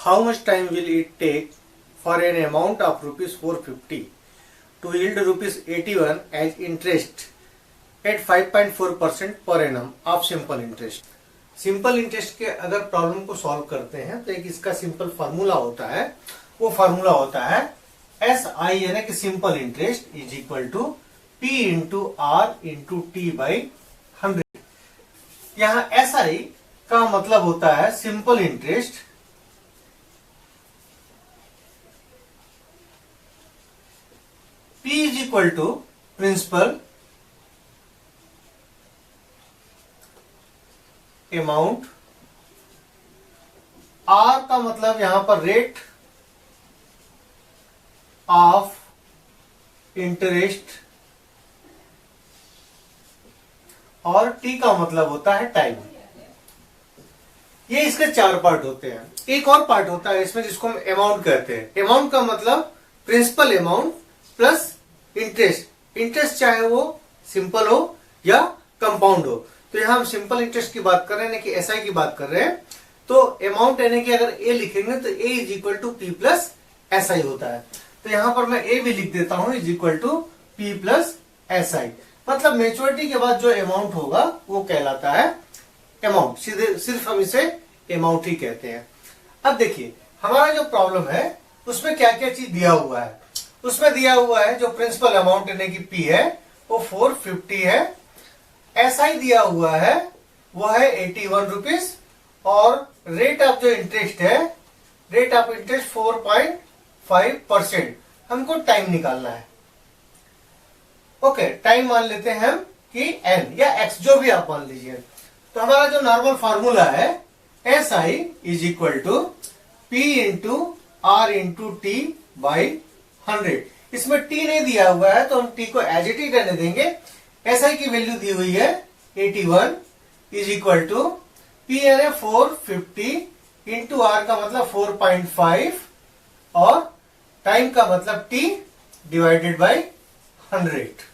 How much time will it take for an amount of rupees 450 to yield rupees 81 as interest at 5.4% per annum of simple interest? Simple interest के अगर problem को solve करते हैं तो एक इसका simple formula होता है, वो फार्मूला होता है SI यानी कि simple interest is equal to P into R into T by 100। यहाँ SI का मतलब होता है simple interest P is equal to principal amount, R का मतलब यहां पर रेट ऑफ इंटरेस्ट और T का मतलब होता है टाइम। ये इसके चार पार्ट होते हैं। एक और पार्ट होता है इसमें जिसको हम अमाउंट कहते हैं। अमाउंट का मतलब principal amount plus interest. Interest चाहे वो सिंपल हो या कंपाउंड हो। तो यहां हम सिंपल इंटरेस्ट की बात कर रहे हैं कि एसआई की बात कर रहे हैं। तो अमाउंट यानी कि अगर ए लिखेंगे तो A is equal to P plus SI होता है। तो यहां पर मैं ए भी लिख देता हूं is equal to P plus SI. मतलब मेच्योरिटी के बाद जो अमाउंट होगा वो कहलाता है अमाउंट। सीधे सिर्फ हम इसे अमाउंट ही कहते हैं। अब देखिए हमारा जो प्रॉब्लम है उसमें क्या क्या चीज दिया हुआ है। उसमें दिया हुआ है जो प्रिंसिपल अमाउंट यानी कि पी है वो 450 है। एसआई दिया हुआ है वो है 81 रुपीज और रेट ऑफ जो इंटरेस्ट है, रेट ऑफ इंटरेस्ट 4.5%। हमको टाइम निकालना है। ओके, टाइम मान लेते हैं हम कि एन या एक्स जो भी आप मान लीजिए। तो हमारा जो नॉर्मल फार्मूला है S I is equal to P into R into T by 100। इसमें टी नहीं दिया हुआ है तो हम टी को एज इट इज रहने देंगे। एस आई की वैल्यू दी हुई है 81 इज इक्वल टू पी यानी 450 इंटू आर का मतलब 4.5 और टाइम का मतलब टी डिवाइडेड बाई 100।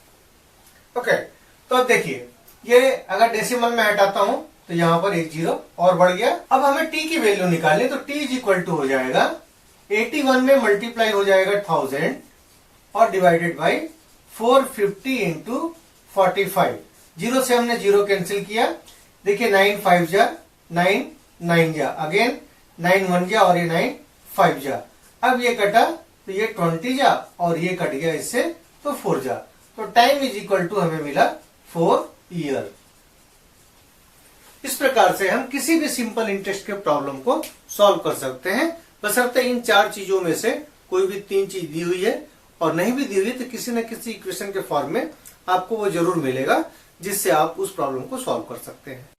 ओके, तो अब देखिए ये अगर डेसिमल में हटाता हूं तो यहां पर एक जीरो और बढ़ गया। अब हमें टी की वैल्यू निकालनी, तो टी इज इक्वल टू हो जाएगा 81 में मल्टीप्लाई हो जाएगा 1000 और डिवाइडेड बाई 450 इंटू 45। जीरो से हमने जीरो कैंसिल किया। देखिए 9 5 जा 9 9 जा अगेन 9 1 जा और ये 9 5 जा। अब ये कटा तो ये 20 जा और ये कट गया इससे तो 4 जा। तो टाइम इज इक्वल टू हमें मिला 4 ईयर। इस प्रकार से हम किसी भी सिंपल इंटरेस्ट के प्रॉब्लम को सॉल्व कर सकते हैं, बशर्ते इन चार चीजों में से कोई भी तीन चीज दी हुई है और नहीं भी दी हुई तो किसी न किसी इक्वेशन के फॉर्म में आपको वो जरूर मिलेगा जिससे आप उस प्रॉब्लम को सॉल्व कर सकते हैं।